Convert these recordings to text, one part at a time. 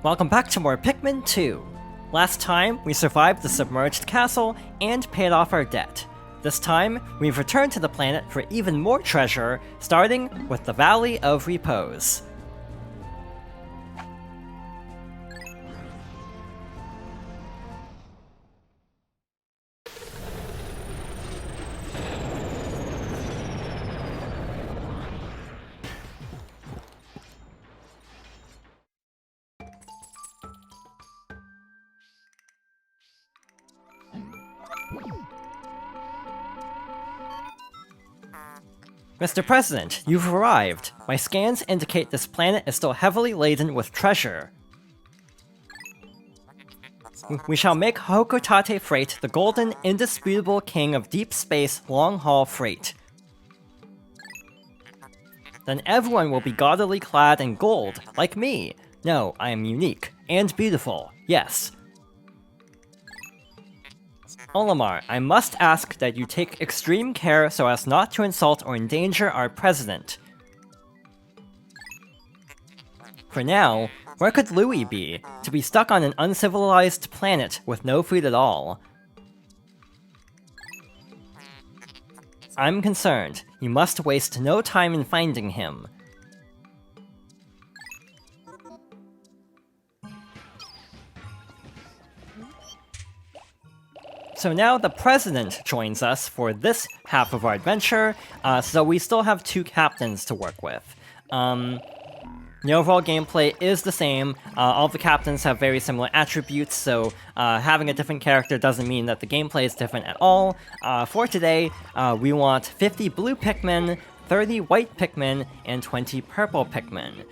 Welcome back to more Pikmin 2. Last time, we survived the submerged castle and paid off our debt. This time, we've returned to the planet for even more treasure, starting with the Valley of Repose. Mr. President, you've arrived. My scans indicate this planet is still heavily laden with treasure. We shall make Hokotate Freight the golden, indisputable king of deep space long-haul freight. Then everyone will be gaudily clad in gold, like me. No, I am unique. And beautiful. Yes. Olimar, I must ask that you take extreme care so as not to insult or endanger our president. For now, where could Louis be? To be stuck on an uncivilized planet with no food at all. I'm concerned. You must waste no time in finding him. So now the President joins us for this half of our adventure, so we still have two captains to work with. The overall gameplay is the same, all the captains have very similar attributes, so having a different character doesn't mean that the gameplay is different at all. For today, we want 50 blue Pikmin, 30 white Pikmin, and 20 purple Pikmin.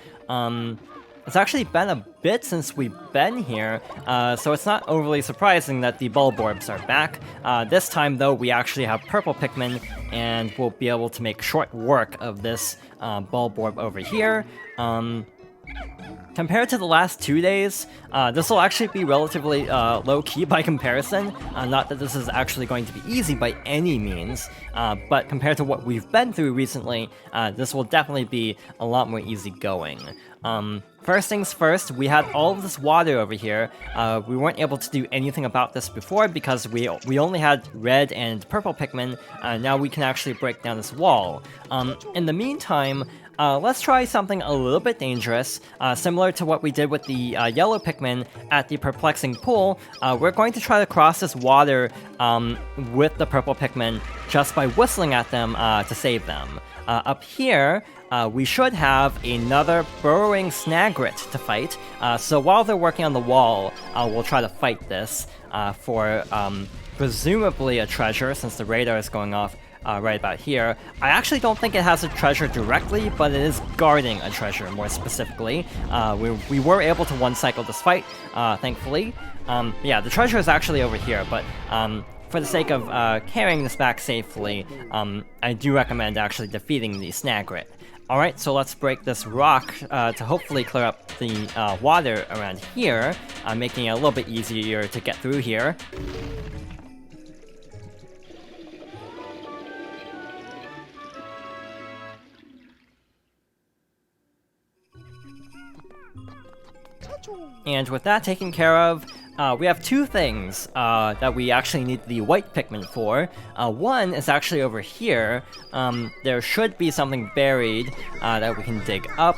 It's actually been a bit since we've been here, so it's not overly surprising that the Bulborbs are back. This time, though, we actually have purple Pikmin, and we'll be able to make short work of this Bulborb over here. Compared to the last 2 days, this will actually be relatively low-key by comparison. Not that this is actually going to be easy by any means, but compared to what we've been through recently, this will definitely be a lot more easygoing. First things first, we had all of this water over here. We weren't able to do anything about this before because we only had red and purple Pikmin. Now we can actually break down this wall. In the meantime, let's try something a little bit dangerous, similar to what we did with the yellow Pikmin at the perplexing pool. We're going to try to cross this water with the purple Pikmin just by whistling at them to save them. Up here, we should have another burrowing Snagrit to fight, so while they're working on the wall, we'll try to fight this for presumably a treasure, since the radar is going off right about here. I actually don't think it has a treasure directly, but it is guarding a treasure, more specifically. We were able to one-cycle this fight, thankfully. Yeah, the treasure is actually over here, but for the sake of carrying this back safely, I do recommend actually defeating the Snagrit. Alright, so let's break this rock to hopefully clear up the water around here, making it a little bit easier to get through here. And with that taken care of, we have two things that we actually need the white Pikmin for. One is actually over here. There should be something buried that we can dig up,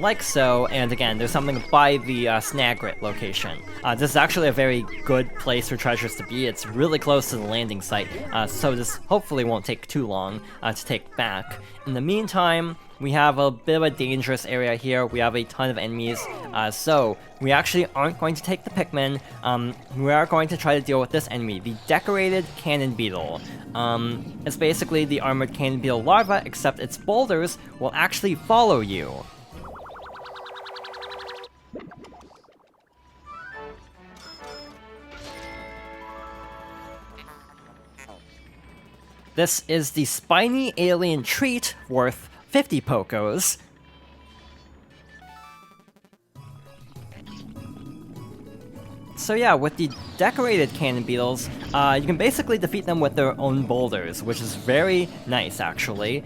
like so, and again, there's something by the Snagrit location. This is actually a very good place for treasures to be. It's really close to the landing site, so this hopefully won't take too long to take back. In the meantime, we have a bit of a dangerous area here. We have a ton of enemies, so we actually aren't going to take the Pikmin. We are going to try to deal with this enemy, the Decorated Cannon Beetle. It's basically the Armored Cannon Beetle larva, except its boulders will actually follow you. This is the spiny alien treat worth 50 Pokos. So yeah, with the decorated cannon beetles, you can basically defeat them with their own boulders, which is very nice, actually.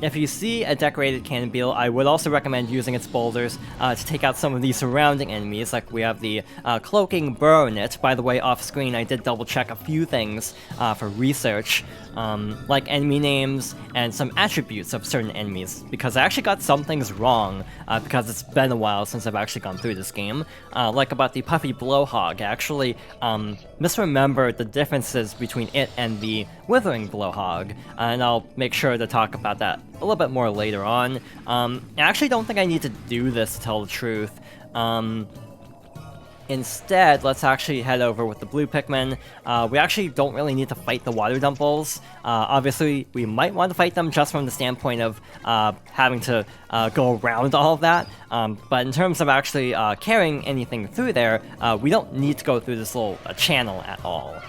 If you see a decorated cannon beetle, I would also recommend using its boulders to take out some of the surrounding enemies, like we have the cloaking Burnet. By the way, off screen, I did double check a few things for research, like enemy names and some attributes of certain enemies, because I actually got some things wrong, because it's been a while since I've actually gone through this game. Like about the Puffy Blowhog, I actually misremembered the differences between it and the Withering Blowhog, and I'll make sure to talk about that a little bit more later on. I actually don't think I need to do this, to tell the truth. Instead, let's actually head over with the blue Pikmin. We actually don't really need to fight the water dumples. Obviously, we might want to fight them just from the standpoint of having to go around all of that. But in terms of actually carrying anything through there, we don't need to go through this little channel at all.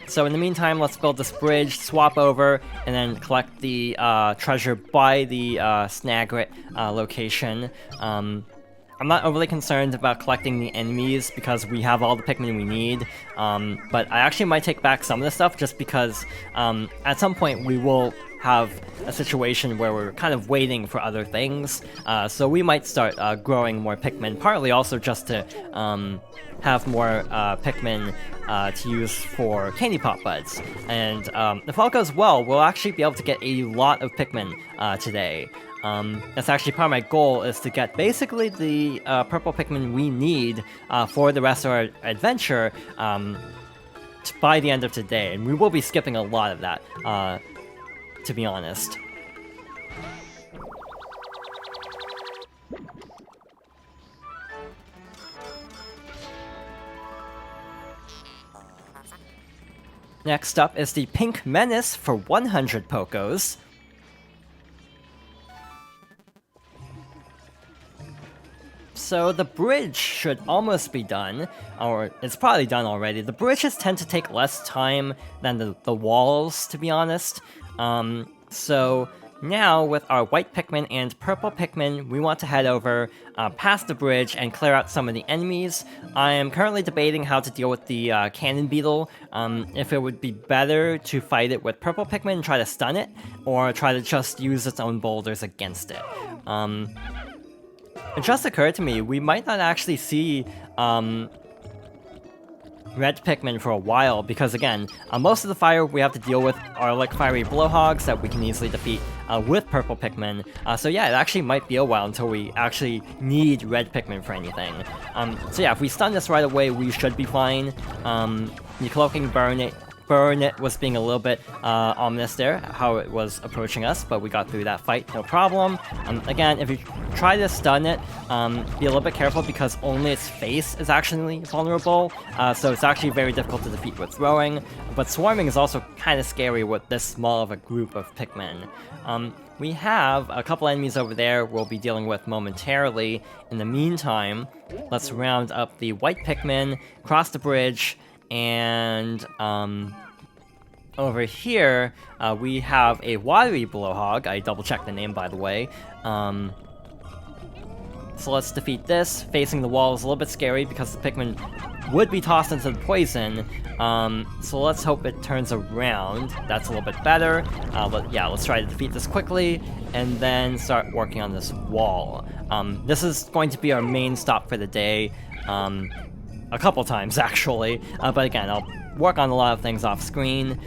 So in the meantime, let's build this bridge, swap over, and then collect the treasure by the Snagrit location. I'm not overly concerned about collecting the enemies because we have all the Pikmin we need, but I actually might take back some of the stuff just because at some point we will have a situation where we're kind of waiting for other things, so we might start growing more Pikmin, partly also just to have more Pikmin to use for Candy Pop Buds. And if all goes well, we'll actually be able to get a lot of Pikmin today. That's actually part of my goal, is to get basically the purple Pikmin we need for the rest of our adventure by the end of today, and we will be skipping a lot of that, to be honest. Next up is the Pink Menace for 100 Pokos. So the bridge should almost be done, or it's probably done already. The bridges tend to take less time than the walls, to be honest. So now, with our white Pikmin and purple Pikmin, we want to head over past the bridge and clear out some of the enemies. I am currently debating how to deal with the cannon beetle, if it would be better to fight it with purple Pikmin and try to stun it, or try to just use its own boulders against it. It just occurred to me, we might not actually see red Pikmin for a while, because again, most of the fire we have to deal with are like fiery blowhogs that we can easily defeat with purple Pikmin. So yeah, it actually might be a while until we actually need red Pikmin for anything. So yeah, if we stun this right away, we should be fine. The cloaking Burnet was being a little bit ominous there, how it was approaching us, but we got through that fight, no problem. Again, if you try to stun it, be a little bit careful because only its face is actually vulnerable, so it's actually very difficult to defeat with throwing, but swarming is also kind of scary with this small of a group of Pikmin. We have a couple enemies over there we'll be dealing with momentarily. In the meantime, let's round up the white Pikmin, cross the bridge, and over here, we have a watery blowhog. I double-checked the name, by the way. So let's defeat this. Facing the wall is a little bit scary because the Pikmin would be tossed into the poison. So let's hope it turns around. That's a little bit better. But yeah, let's try to defeat this quickly and then start working on this wall. This is going to be our main stop for the day. A couple times, actually, but again, I'll work on a lot of things off screen.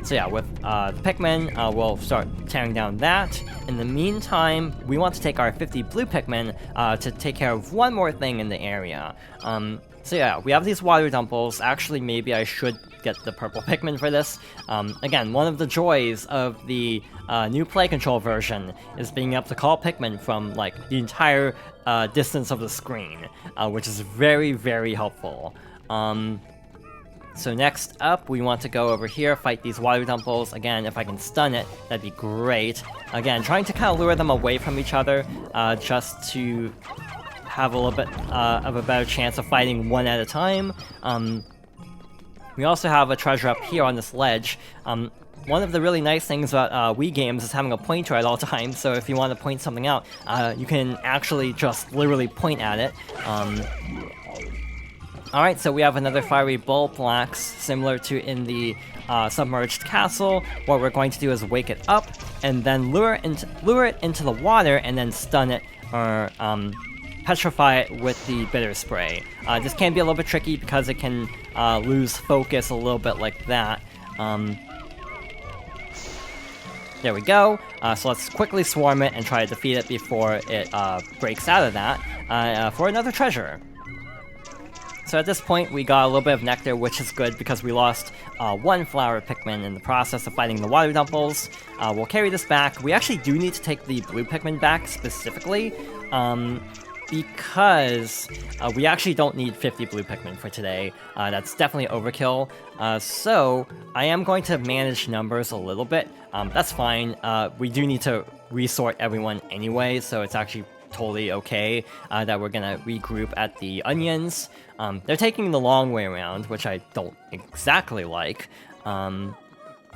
So yeah, with the Pikmin, we'll start tearing down that. In the meantime, we want to take our 50 blue Pikmin to take care of one more thing in the area. So yeah, we have these water dumples. Actually, maybe I should get the purple Pikmin for this. Again, one of the joys of the new play control version is being able to call Pikmin from, like, the entire distance of the screen, which is very, very helpful. So next up, we want to go over here, fight these water dumples. Again, if I can stun it, that'd be great. Again, trying to kind of lure them away from each other, just to have a little bit of a better chance of fighting one at a time. We also have a treasure up here on this ledge. One of the really nice things about Wii games is having a pointer at all times, so if you want to point something out, you can actually just literally point at it. Alright, so we have another fiery Bulblax, similar to in the submerged castle. What we're going to do is wake it up, and then lure it into the water, and then stun it, or petrify it with the bitter spray. This can be a little bit tricky because it can lose focus a little bit like that. There we go. So let's quickly swarm it and try to defeat it before it breaks out of that for another treasure. So at this point, we got a little bit of nectar, which is good because we lost one flower Pikmin in the process of fighting the water dumples. We'll carry this back. We actually do need to take the blue Pikmin back specifically, because we actually don't need 50 blue Pikmin for today. That's definitely overkill. So I am going to manage numbers a little bit. That's fine. We do need to resort everyone anyway, so it's actually totally okay that we're gonna regroup at the onions. They're taking the long way around, which I don't exactly like. But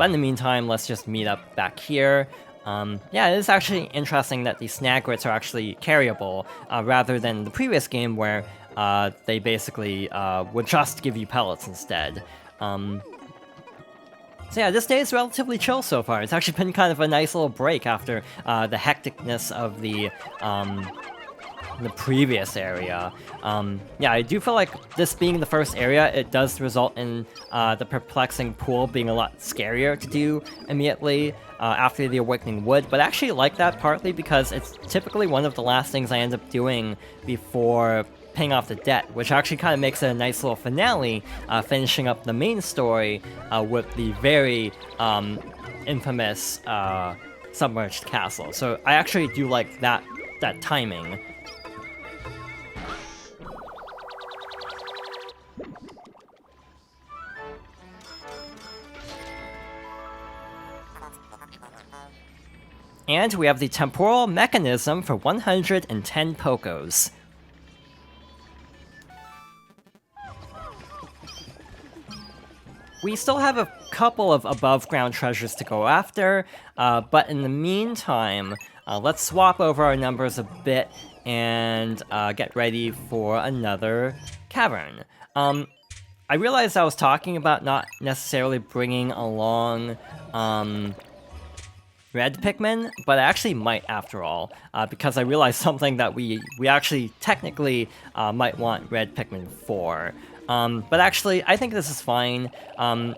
in the meantime, let's just meet up back here. Yeah, it is actually interesting that these Snagrits are actually carryable, rather than the previous game where they basically would just give you pellets instead. So yeah, this day is relatively chill so far. It's actually been kind of a nice little break after the hecticness of the previous area. Yeah, I do feel like this being the first area, it does result in the perplexing pool being a lot scarier to do immediately after the Awakening Wood, but I actually like that partly because it's typically one of the last things I end up doing before paying off the debt, which actually kind of makes it a nice little finale, finishing up the main story with the very infamous submerged castle. So I actually do like that timing. And we have the temporal mechanism for 110 Pokos. We still have a couple of above-ground treasures to go after, but in the meantime, let's swap over our numbers a bit and get ready for another cavern. I realized I was talking about not necessarily bringing along red Pikmin, but I actually might after all, because I realized something that we actually technically might want red Pikmin for. But actually, I think this is fine.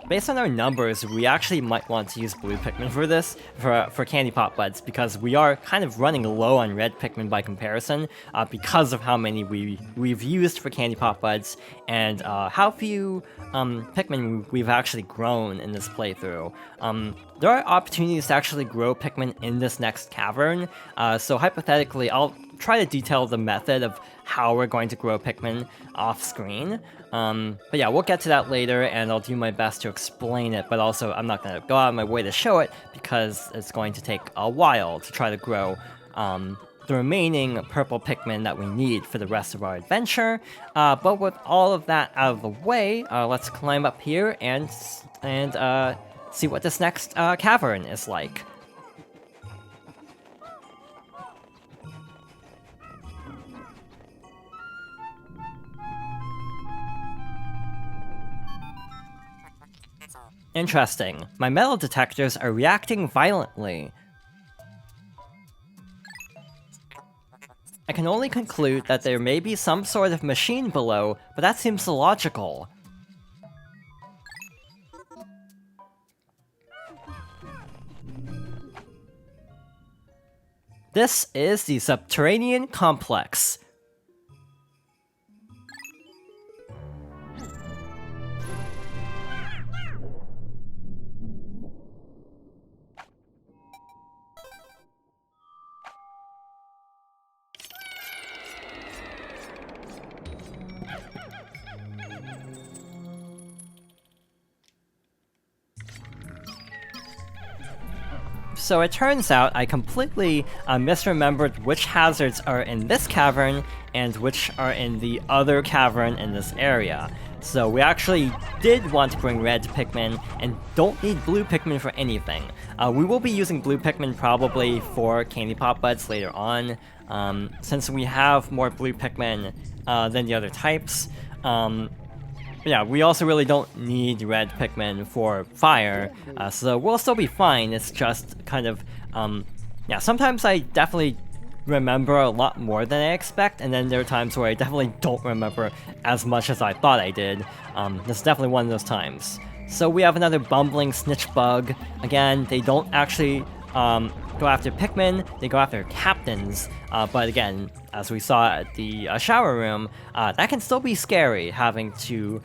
Based on our numbers, we actually might want to use blue Pikmin for this, for Candy Pop Buds, because we are kind of running low on red Pikmin by comparison, because of how many we've used for Candy Pop Buds, and how few Pikmin we've actually grown in this playthrough. There are opportunities to actually grow Pikmin in this next cavern, so hypothetically, I'll try to detail the method of how we're going to grow Pikmin off-screen. But yeah, we'll get to that later, and I'll do my best to explain it, but also I'm not going to go out of my way to show it, because it's going to take a while to try to grow the remaining purple Pikmin that we need for the rest of our adventure. But with all of that out of the way, let's climb up here and see what this next cavern is like. Interesting. My metal detectors are reacting violently. I can only conclude that there may be some sort of machine below, but that seems illogical. This is the Subterranean Complex. So it turns out I completely misremembered which hazards are in this cavern and which are in the other cavern in this area. so we actually did want to bring red Pikmin and don't need blue Pikmin for anything. We will be using blue Pikmin probably for Candy Pop Buds later on, since we have more blue Pikmin than the other types. Yeah, we also really don't need red Pikmin for fire, so we'll still be fine. It's just kind of, yeah, sometimes I definitely remember a lot more than I expect, and then there are times where I definitely don't remember as much as I thought I did. This is definitely one of those times. So we have another bumbling snitch bug. Again, they don't actually go after Pikmin, they go after captains, but again, as we saw at the shower room, that can still be scary, having to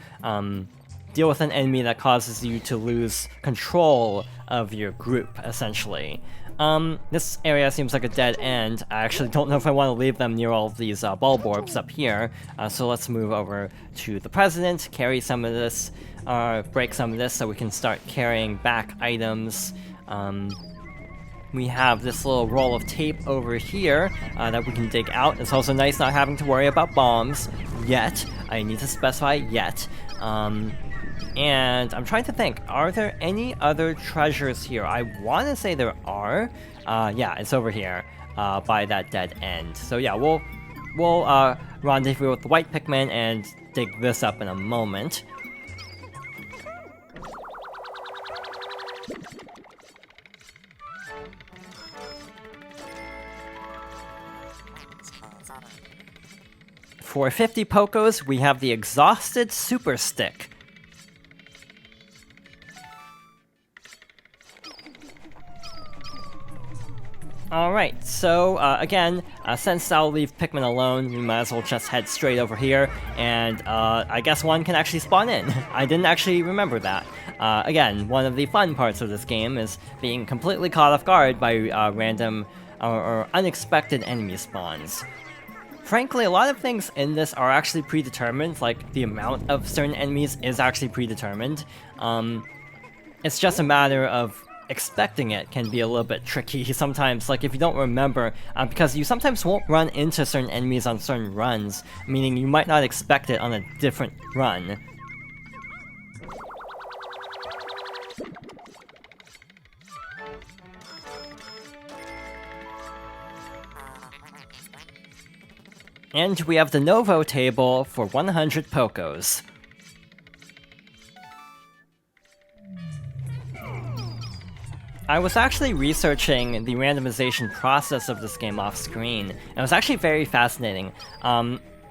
deal with an enemy that causes you to lose control of your group, essentially. This area seems like a dead end. I actually don't know if I want to leave them near all of these bulborbs up here, so let's move over to the president, carry some of this, break some of this so we can start carrying back items. We have this little roll of tape over here that we can dig out. It's also nice not having to worry about bombs yet. I need to specify yet. And I'm trying to think, are there any other treasures here? I want to say there are. Yeah, it's over here by that dead end. So yeah, we'll rendezvous with the white Pikmin and dig this up in a moment. For 50 Pokos, we have the Exhausted Super Stick. Alright, so again, since I'll leave Pikmin alone, we might as well just head straight over here, and I guess one can actually spawn in. I didn't actually remember that. Again, one of the fun parts of this game is being completely caught off guard by random or unexpected enemy spawns. Frankly, a lot of things in this are actually predetermined, like the amount of certain enemies is actually predetermined. It's just a matter of expecting it can be a little bit tricky sometimes, like if you don't remember, because you sometimes won't run into certain enemies on certain runs, meaning you might not expect it on a different run. And we have the Novo table for 100 Pokos. I was actually researching the randomization process of this game off screen, and it was actually very fascinating.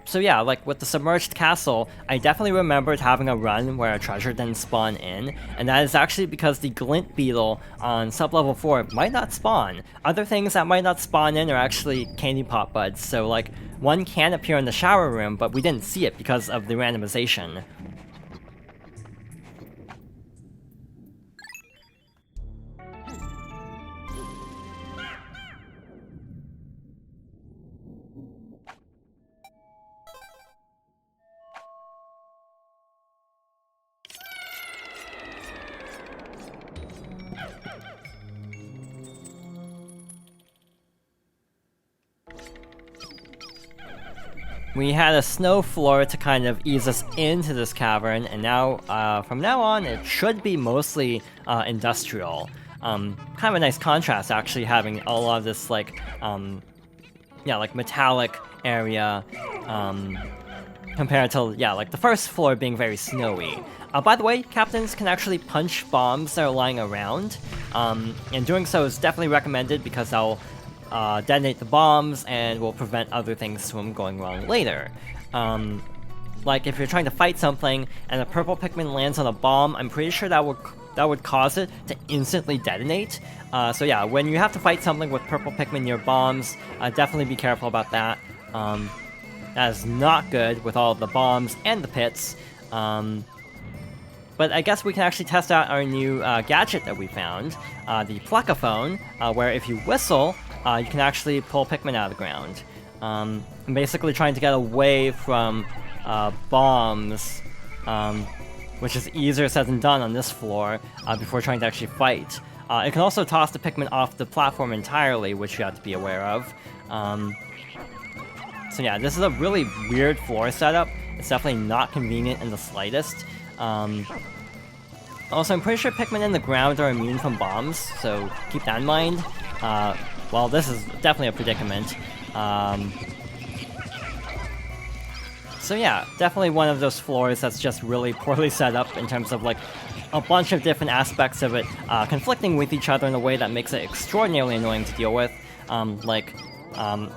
So yeah, like with the Submerged Castle, I definitely remembered having a run where a treasure didn't spawn in, and that is actually because the Glint Beetle on sub-level 4 might not spawn. Other things that might not spawn in are actually Candy Pop Buds, so like, one can appear in the shower room, but we didn't see it because of the randomization. We had a snow floor to kind of ease us into this cavern, and now, from now on, it should be mostly industrial. Kind of a nice contrast, actually, having a lot of this, like, yeah, like metallic area, compared to, yeah, like the first floor being very snowy. By the way, captains can actually punch bombs that are lying around, and doing so is definitely recommended because they'll detonate the bombs and will prevent other things from going wrong later. Like if you're trying to fight something and a purple Pikmin lands on a bomb, I'm pretty sure that would cause it to instantly detonate. So yeah, when you have to fight something with purple Pikmin near bombs, definitely be careful about that. That is not good with all of the bombs and the pits. But I guess we can actually test out our new gadget that we found, the Pluckaphone, where if you whistle, you can actually pull Pikmin out of the ground. I'm basically trying to get away from bombs, which is easier said than done on this floor, before trying to actually fight. It can also toss the Pikmin off the platform entirely, which you have to be aware of. So yeah, this is a really weird floor setup. It's definitely not convenient in the slightest. Also, I'm pretty sure Pikmin in the ground are immune from bombs, so keep that in mind. Well, this is definitely a predicament. So yeah, definitely one of those floors that's just really poorly set up in terms of like a bunch of different aspects of it conflicting with each other in a way that makes it extraordinarily annoying to deal with.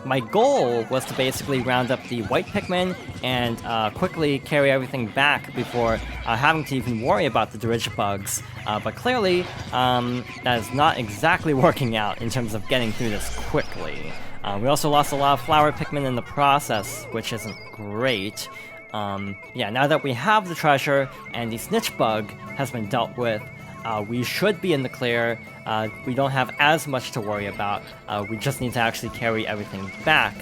My goal was to basically round up the white Pikmin and quickly carry everything back before having to even worry about the Dirigibugs. But clearly, that is not exactly working out in terms of getting through this quickly. We also lost a lot of flower Pikmin in the process, which isn't great. Yeah, now that we have the treasure and the Snitch Bug has been dealt with, we should be in the clear. We don't have as much to worry about. We just need to actually carry everything back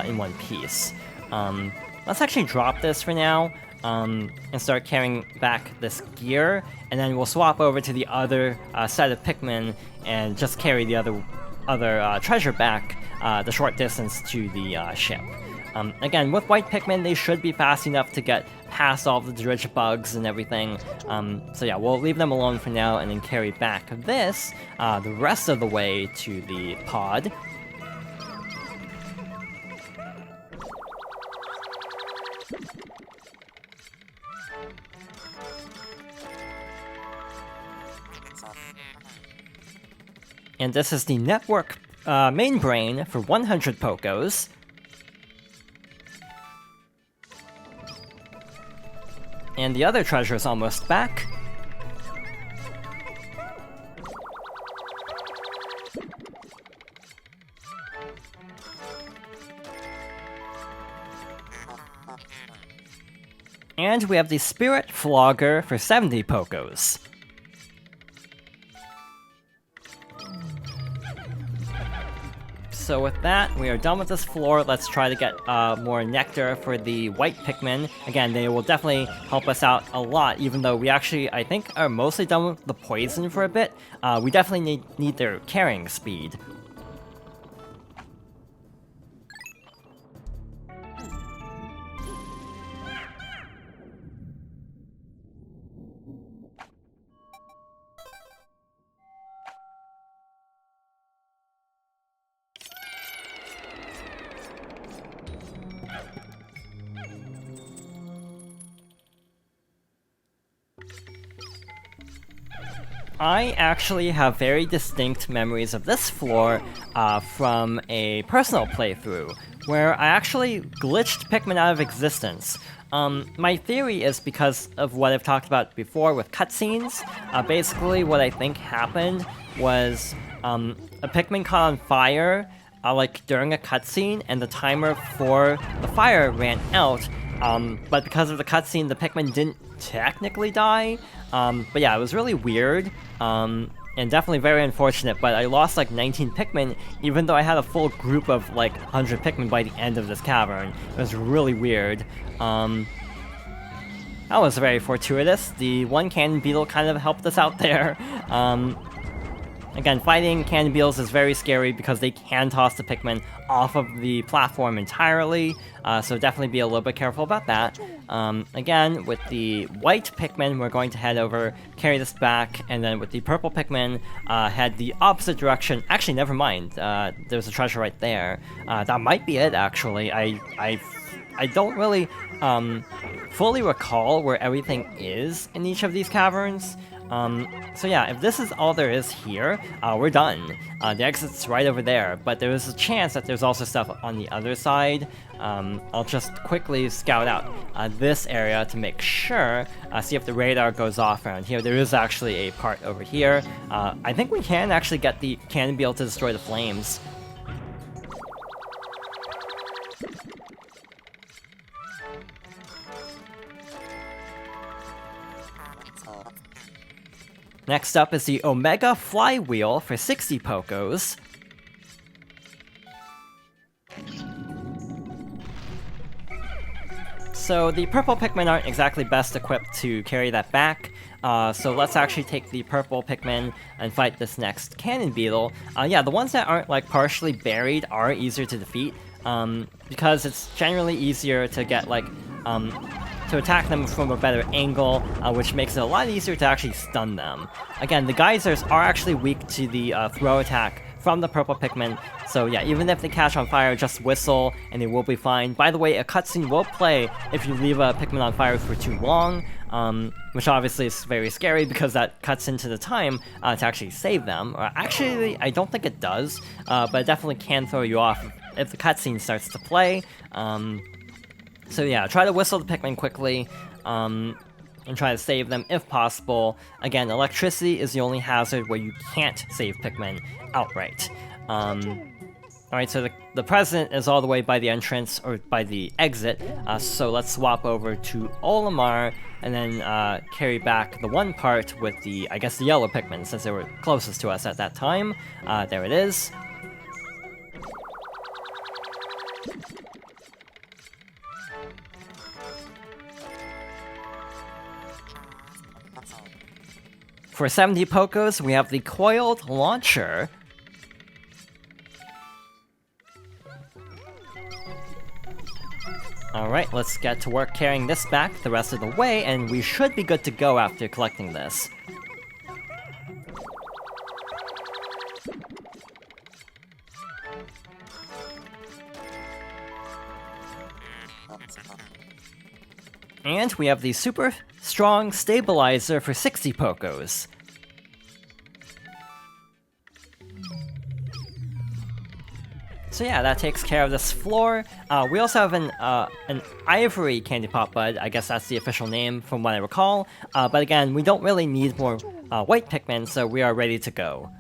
in one piece. Let's actually drop this for now and start carrying back this gear, and then we'll swap over to the other set of Pikmin and just carry the other treasure back the short distance to the ship. Again, with white Pikmin, they should be fast enough to get past all the Dirigibugs and everything. So yeah, we'll leave them alone for now and then carry back this the rest of the way to the pod. And this is the network main brain for 100 Pokos. And the other treasure is almost back. And we have the Spirit Flogger for 70 Pokos. So with that, we are done with this floor. Let's try to get more nectar for the white Pikmin. Again, they will definitely help us out a lot, even though we actually, I think, are mostly done with the poison for a bit. We definitely need their carrying speed. I actually have very distinct memories of this floor from a personal playthrough, where I actually glitched Pikmin out of existence. My theory is because of what I've talked about before with cutscenes. Basically, what I think happened was a Pikmin caught on fire like during a cutscene, and the timer for the fire ran out. But because of the cutscene, the Pikmin didn't technically die. But yeah, it was really weird, and definitely very unfortunate, but I lost like 19 Pikmin, even though I had a full group of like 100 Pikmin by the end of this cavern. It was really weird. That was very fortuitous. The one cannon beetle kind of helped us out there. Again, fighting cannon beetles is very scary because they can toss the Pikmin off of the platform entirely, so definitely be a little bit careful about that. Again, with the white Pikmin, we're going to head over, carry this back, and then with the purple Pikmin, head the opposite direction. Actually, never mind, there's a treasure right there. That might be it, actually. I don't really fully recall where everything is in each of these caverns. So yeah, if this is all there is here, we're done. The exit's right over there, but there is a chance that there's also stuff on the other side. I'll just quickly scout out this area to make sure, see if the radar goes off around here. There is actually a part over here. I think we can actually get the cannon beetle to destroy the flames. Next up is the Omega Flywheel for 60 Pokos. So the purple Pikmin aren't exactly best equipped to carry that back, so let's actually take the purple Pikmin and fight this next cannon beetle. Yeah, the ones that aren't like partially buried are easier to defeat, because it's generally easier to get like to attack them from a better angle, which makes it a lot easier to actually stun them. Again, the geysers are actually weak to the throw attack from the purple Pikmin, so yeah, even if they catch on fire, just whistle and they will be fine. By the way, a cutscene will play if you leave a Pikmin on fire for too long, which obviously is very scary because that cuts into the time to actually save them. Or actually, I don't think it does, but it definitely can throw you off if the cutscene starts to play. So yeah, try to whistle the Pikmin quickly, and try to save them if possible. Again, electricity is the only hazard where you can't save Pikmin outright. Alright, so the president is all the way by the entrance, or by the exit, so let's swap over to Olimar, and then carry back the one part with the, I guess, the yellow Pikmin, since they were closest to us at that time. There it is. For 70 Pokos, we have the Coiled Launcher. Alright, let's get to work carrying this back the rest of the way, and we should be good to go after collecting this. And we have the super strong stabilizer for 60 Pokos. So yeah, that takes care of this floor. We also have an ivory candy pop bud. I guess that's the official name from what I recall. But again, we don't really need more white Pikmin, so we are ready to go.